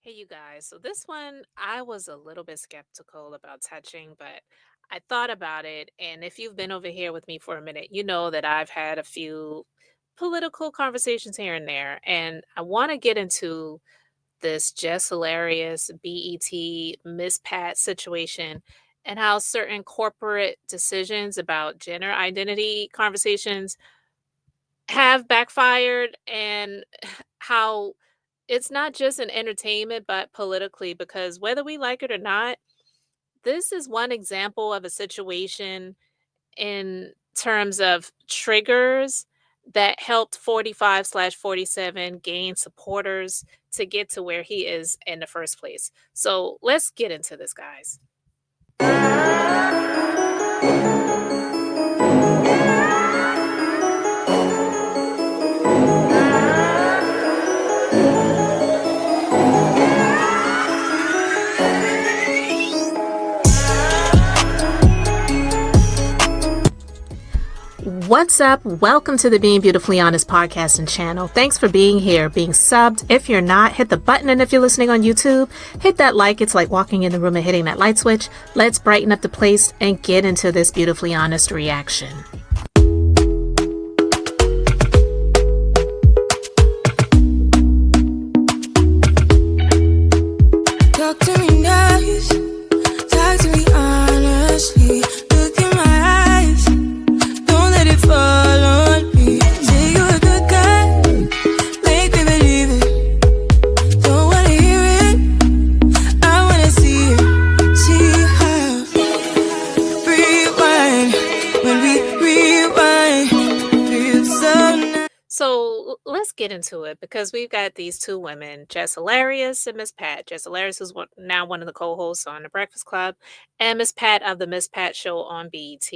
Hey, you guys. So, this one I was a little bit skeptical about touching, but I thought about it. And if you've been over here with me for a minute, you know that I've had a few political conversations here and there. And I want to get into this Jess Hilarious BET Miss Pat situation and how certain corporate decisions about gender identity conversations have backfired and how it's not just in entertainment, but politically, because whether we like it or not, this is one example of a situation in terms of triggers that helped 45/47 gain supporters to get to where he is in the first place. So let's get into this, guys. What's up? Welcome to the Being Beautifully Honest podcast and channel. Thanks for being here, being subbed. If you're not, hit the button. And if you're listening on YouTube, hit that like. It's like walking in the room and hitting that light switch. Let's brighten up the place and get into this beautifully honest reaction. Talk to me nice, talk to me honestly. Look in my eyes, don't let it fall on me. Say you're a good guy, make me believe it. Don't wanna hear it, I wanna see it. See how rewind, when we rewind, feel so nice. So let's get into it because we've got these two women, Jess Hilarious and Miss Pat. Jess Hilarious is now one of the co-hosts on The Breakfast Club, and Miss Pat of the Miss Pat Show on BET.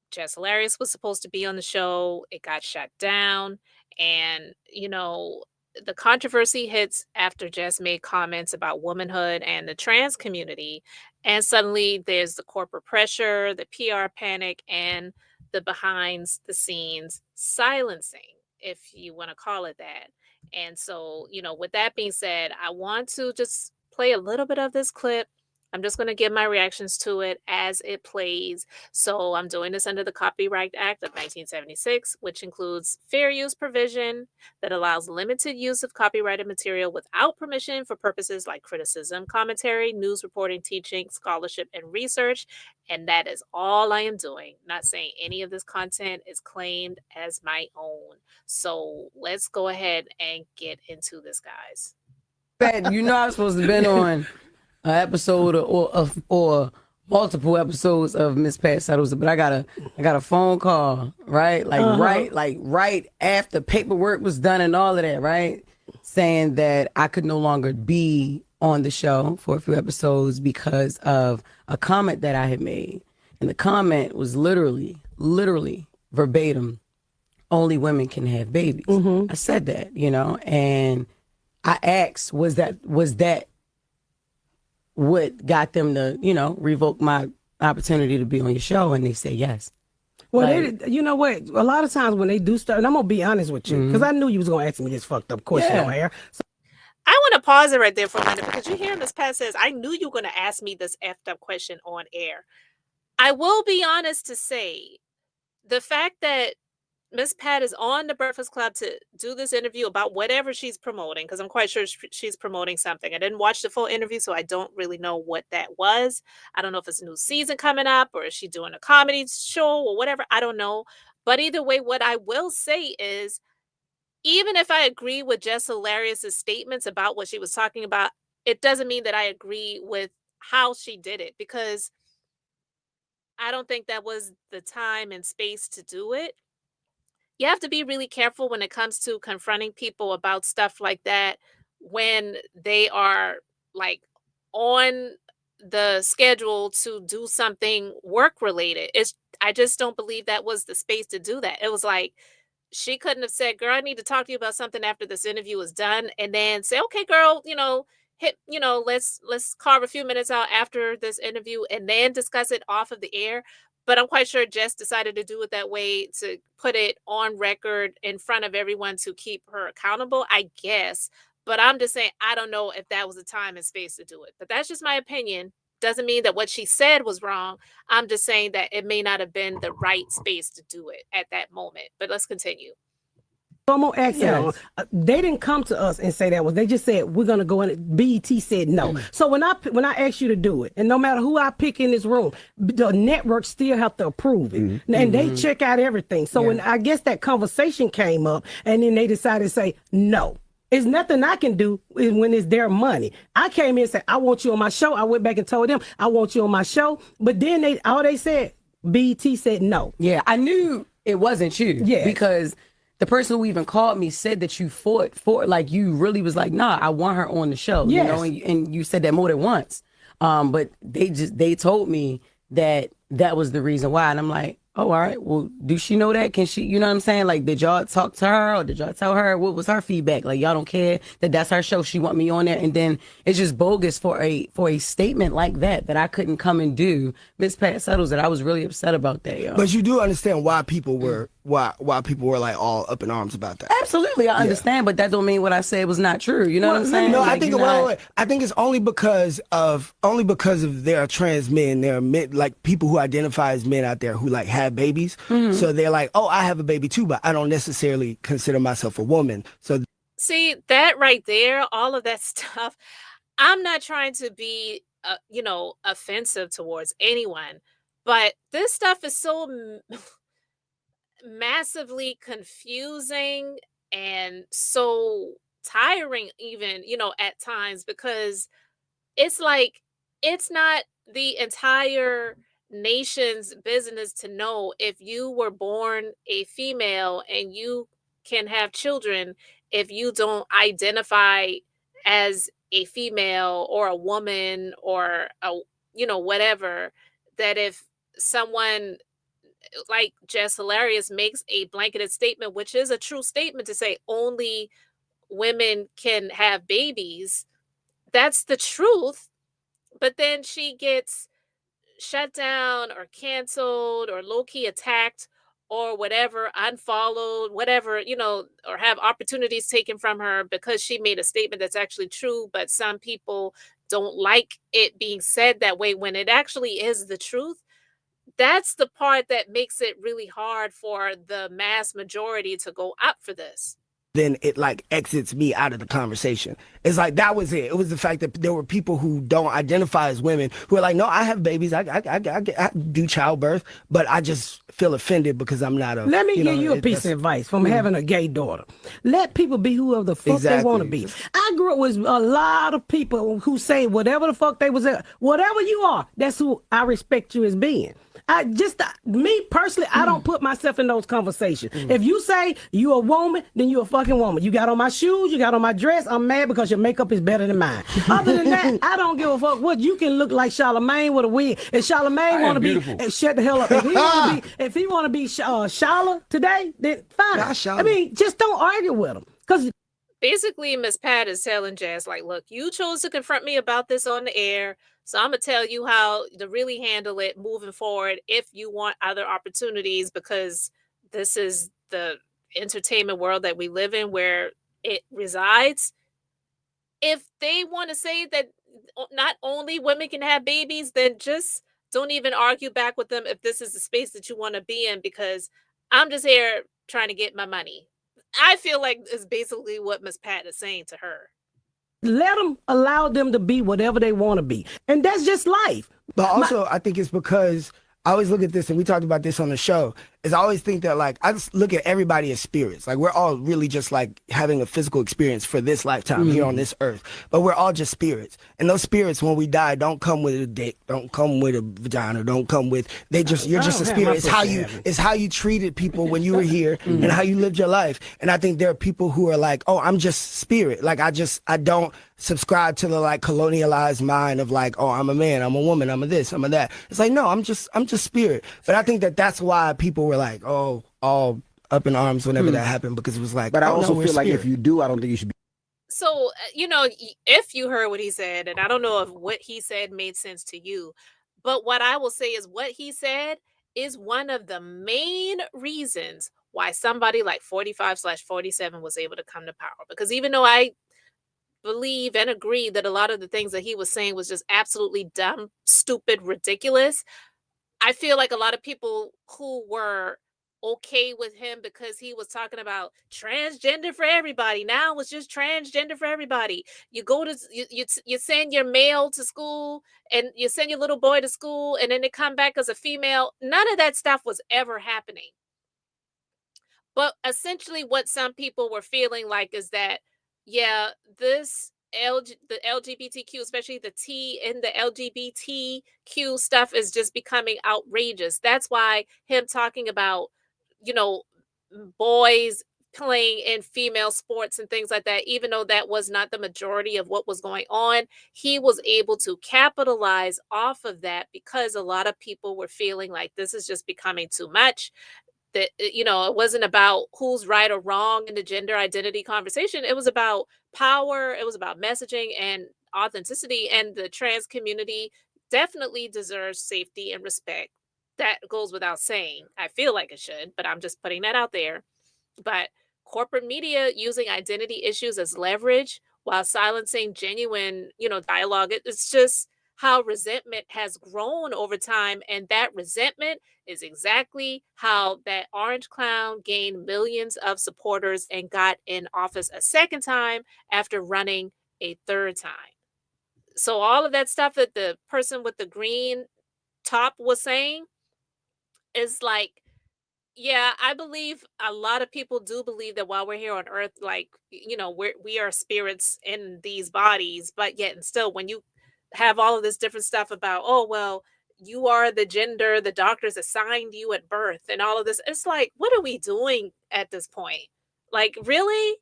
Jess Hilarious was supposed to be on the show. It got shut down. And, the controversy hits after Jess made comments about womanhood and the trans community. And suddenly there's the corporate pressure, the PR panic, and the behind the scenes silencing, if you want to call it that. And so, with that being said, I want to just play a little bit of this clip. I'm just going to give my reactions to it as it plays. So I'm doing this under the Copyright Act of 1976, which includes fair use provision that allows limited use of copyrighted material without permission for purposes like criticism, commentary, news reporting, teaching, scholarship, and research. And that is all I am doing. Not saying any of this content is claimed as my own. So let's go ahead and get into this, guys. I was supposed to have been on an episode or multiple episodes of Miss Pat Settles, but I got a phone call, right? Right after paperwork was done and all of that, right? Saying that I could no longer be on the show for a few episodes because of a comment that I had made. And the comment was literally verbatim, only women can have babies. I said that, and I asked, was that what got them to, revoke my opportunity to be on your show? And they said yes. Well, you know what? A lot of times when they do stuff, and I'm gonna be honest with you, because I knew you was gonna ask me this fucked up question on air. So, I want to pause it right there for a minute because you hear Miss Pat says, I knew you were going to ask me this effed up question on air. I will be honest to say the fact that Miss Pat is on the Breakfast Club to do this interview about whatever she's promoting, because I'm quite sure she's promoting something. I didn't watch the full interview, so I don't really know what that was. I don't know if it's a new season coming up or is she doing a comedy show or whatever. I don't know. But either way, what I will say is, even if I agree with Jess Hilarious' statements about what she was talking about, it doesn't mean that I agree with how she did it, because I don't think that was the time and space to do it. You have to be really careful when it comes to confronting people about stuff like that when they are like on the schedule to do something work related. I just don't believe that was the space to do that. It was like she couldn't have said, "Girl, I need to talk to you about something after this interview is done," and then say, "Okay, girl, let's carve a few minutes out after this interview and then discuss it off of the air." But I'm quite sure Jess decided to do it that way to put it on record in front of everyone to keep her accountable, I guess. But I'm just saying, I don't know if that was the time and space to do it. But that's just my opinion. Doesn't mean that what she said was wrong. I'm just saying that it may not have been the right space to do it at that moment. But let's continue. I'm gonna ask that on. Yes. They didn't come to us and say that was. They just said we're gonna go in. BET said no. So when I ask you to do it, and no matter who I pick in this room, the network still have to approve it, and they check out everything. So when I guess that conversation came up, and then they decided to say no. It's nothing I can do when it's their money. I came in and said, I want you on my show. I went back and told them, I want you on my show. But then they said, BET said no. Yeah, I knew it wasn't you. Yeah. Because the person who even called me said that you fought for, like, you really was like, nah, I want her on the show. Yes. You know, and you said that more than once. But they told me that was the reason why. And I'm like, oh, all right. Well, do she know that? Can she, you know what I'm saying? Like, did y'all talk to her or did y'all tell her? What was her feedback? Like, y'all don't care that that's her show. She want me on there. And then it's just bogus for a statement like that I couldn't come and do. Miss Pat settles it. I was really upset about that, yo. But you do understand why people were like all up in arms about that. Absolutely, I understand, but that don't mean what I said was not true. You know what I'm saying? No, Like, I think it's only because of there are trans men, there are men, like people who identify as men out there who like have babies. So they're like, oh, I have a baby too, but I don't necessarily consider myself a woman. So See, that right there, all of that stuff, I'm not trying to be, offensive towards anyone, but this stuff is so massively confusing and so tiring, even, at times, because it's like it's not the entire nation's business to know if you were born a female and you can have children if you don't identify as a female or a woman or whatever. That if someone like Jess Hilarious makes a blanketed statement, which is a true statement, to say only women can have babies, that's the truth. But then she gets shut down or canceled or low key attacked or whatever, unfollowed, whatever, or have opportunities taken from her because she made a statement that's actually true. But some people don't like it being said that way when it actually is the truth. That's the part that makes it really hard for the mass majority to go up for this. then it like exits me out of the conversation. It's like that was it. It was the fact that there were people who don't identify as women who are like, no, I have babies, I do childbirth, but I just feel offended because I'm not a. Let me give you a piece of advice from having a gay daughter. Let people be whoever the fuck they want to be. I grew up with a lot of people who say whatever the fuck they was at, whatever you are, that's who I respect you as being. Me personally, I don't put myself in those conversations. If you say you a woman, then you a fucking woman. You got on my shoes, you got on my dress, I'm mad because your makeup is better than mine. Other than that, I don't give a fuck what. You can look like Charlamagne with a wig. If Charlamagne want to be, shut the hell up. If he want to be Shala today, then fine. I mean, just don't argue with him. Because basically, Miss Pat is telling Jazz, like, look, you chose to confront me about this on the air. So I'm going to tell you how to really handle it moving forward if you want other opportunities, because this is the entertainment world that we live in where it resides. If they want to say that not only women can have babies, then just don't even argue back with them if this is the space that you want to be in, because I'm just here trying to get my money. I feel like it's basically what Miss Pat is saying to her. allow them to be whatever they want to be. And that's just life. But also, I think it's because I always look at this, and we talked about this on the show, is I always think that, like, I just look at everybody as spirits. Like, we're all really just, like, having a physical experience for this lifetime here on this earth. But we're all just spirits. And those spirits, when we die, don't come with a dick, don't come with a vagina, don't come with, you're just a spirit. It's how you treated people when you were here and how you lived your life. And I think there are people who are like, oh, I'm just spirit. Like, I don't subscribe to the, like, colonialized mind of, like, oh, I'm a man, I'm a woman, I'm a this, I'm a that. It's like, no, I'm just spirit. But I think that that's why people were like, oh, all up in arms whenever that happened, because it was like, but I also feel like spirit. if you do, I don't think you should be. So, if you heard what he said, and I don't know if what he said made sense to you, but what I will say is what he said is one of the main reasons why somebody like 45/47 was able to come to power. Because even though I believe and agree that a lot of the things that he was saying was just absolutely dumb, stupid, ridiculous. I feel like a lot of people who were okay with him because he was talking about transgender for everybody. Now it's just transgender for everybody. You go to you send your male to school and you send your little boy to school and then they come back as a female. None of that stuff was ever happening. But essentially what some people were feeling like is that yeah, the LGBTQ, especially the T in the LGBTQ stuff is just becoming outrageous. That's why him talking about, you know, boys playing in female sports and things like that, even though that was not the majority of what was going on, he was able to capitalize off of that because a lot of people were feeling like this is just becoming too much. That it wasn't about who's right or wrong in the gender identity conversation. It was about power, it was about messaging and authenticity, and the trans community definitely deserves safety and respect. That goes without saying. I feel like it should, but I'm just putting that out there. But corporate media using identity issues as leverage while silencing genuine, dialogue, it's just how resentment has grown over time. And that resentment is exactly how that orange clown gained millions of supporters and got in office a second time after running a third time. So all of that stuff that the person with the green top was saying is like, yeah, I believe a lot of people do believe that while we're here on earth, like, we are spirits in these bodies, but yet and still, when you have all of this different stuff about, oh, well, you are the gender the doctors assigned you at birth and all of this, it's like, what are we doing at this point? Like, really?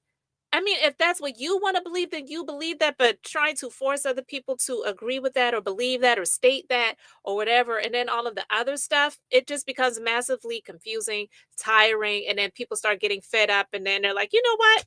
I mean, if that's what you want to believe, then you believe that, but trying to force other people to agree with that or believe that or state that or whatever, and then all of the other stuff, it just becomes massively confusing, tiring, and then people start getting fed up, and then they're like, you know what?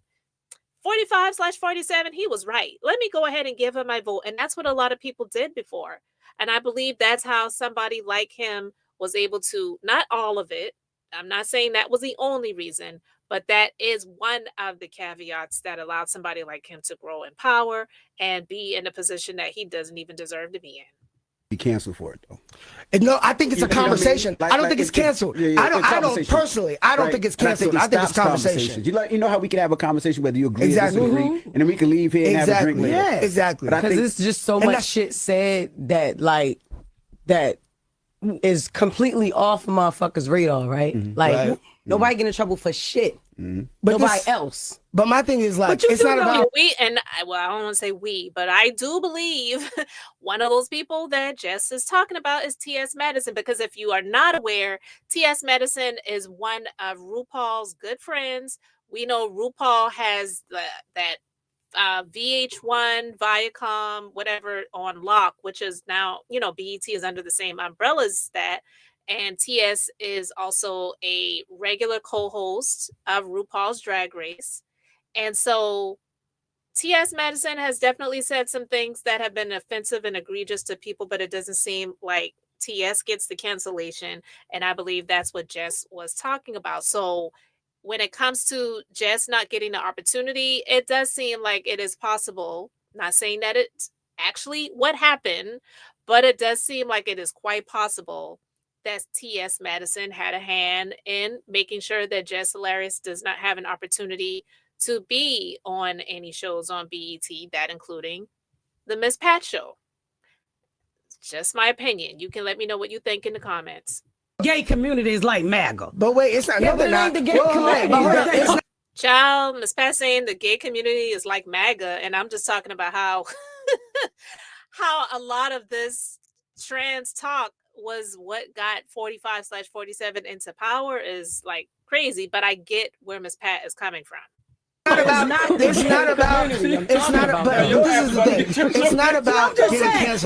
45/47, he was right. Let me go ahead and give him my vote. And that's what a lot of people did before. And I believe that's how somebody like him was able to, not all of it. I'm not saying that was the only reason, but that is one of the caveats that allowed somebody like him to grow in power and be in a position that he doesn't even deserve to be in. Be canceled for it though. No, I think it's a conversation. I don't think it's canceled. I don't personally. I don't think it's canceled. I think it's conversation. You know how we can have a conversation whether you agree exactly. or disagree, and then we can leave here and have a drink later. Yeah, exactly. Because it's just so much shit said that is completely off of motherfuckers' radar, right? Mm-hmm. Nobody get in trouble for shit. Mm-hmm. But nobody else. But my thing is like, it's not about I don't want to say we, but I do believe one of those people that Jess is talking about is T.S. Madison. Because if you are not aware, T.S. Madison is one of RuPaul's good friends. We know RuPaul has that VH1, Viacom, whatever on lock, which is now, BET is under the same umbrella as that. And TS is also a regular co-host of RuPaul's Drag Race. And so T.S. Madison has definitely said some things that have been offensive and egregious to people, but it doesn't seem like T.S. gets the cancellation. And I believe that's what Jess was talking about. So when it comes to Jess not getting the opportunity, it does seem like it is possible. Not saying that it's actually what happened, but it does seem like it is quite possible that T.S. Madison had a hand in making sure that Jess Hilarious does not have an opportunity to be on any shows on BET, that including the Miss Pat Show. It's just my opinion. You can let me know what you think in the comments. Gay community is like MAGA. But wait, it's not. Yeah, no, they're not. The gay community. Child, Miss Pat saying the gay community is like MAGA, and I'm just talking about how a lot of this trans talk was what got 45/47 into power is like crazy, but I get where Miss Pat is coming from. It's not about getting canceled.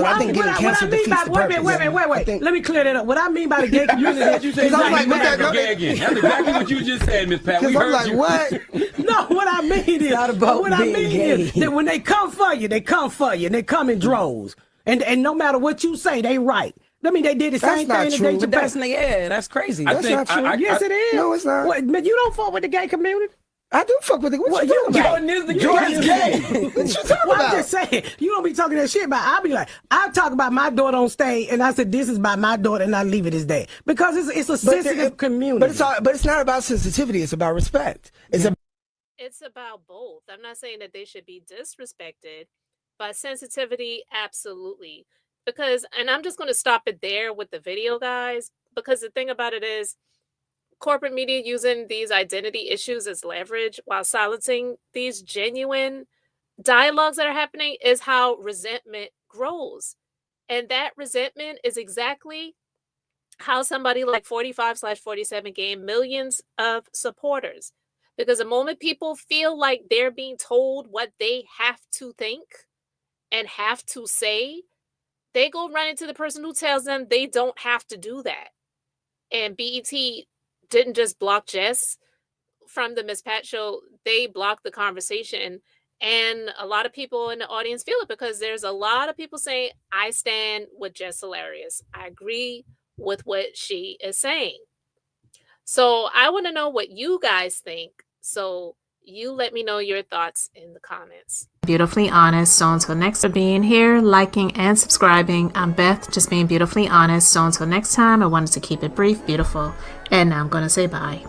I think getting canceled defeats the purpose. Wait. Let me clear that up. What I mean by the gay community is I'm like, again. That's exactly what you just said, Miss Pat. We heard like, you. What? No, what I mean is that when they come for you, and they come in droves. And no matter what you say, they right. I mean, they did the same thing. That's crazy. That's not true. Yes, it is. No, it's not. What, man, you don't fuck with the gay community? I do fuck with it. What you talking about? Jordan is the Jordan's gay. What you talking Well, about? I'm just saying, you don't be talking that shit about. I'll be like, I talk about my daughter on stage, and I said, this is about my daughter, and I leave it as that. Because it's a sensitive community. But it's not about sensitivity. It's about respect. It's about both. I'm not saying that they should be disrespected, but sensitivity, absolutely. Because, and I'm just going to stop it there with the video, guys, because the thing about it is, corporate media using these identity issues as leverage while silencing these genuine dialogues that are happening is how resentment grows. And that resentment is exactly how somebody like 45/47 gained millions of supporters. Because the moment people feel like they're being told what they have to think and have to say, they go run into the person who tells them they don't have to do that. And BET didn't just block Jess from the Miss Pat show, they blocked the conversation. And a lot of people in the audience feel it because there's a lot of people saying, I stand with Jess Hilarious. I agree with what she is saying. So I want to know what you guys think. So you let me know your thoughts in the comments. Beautifully honest. So until next time, for being here, liking and subscribing. I'm Beth, just being beautifully honest. So until next time, I wanted to keep it brief, beautiful, and now I'm going to say bye.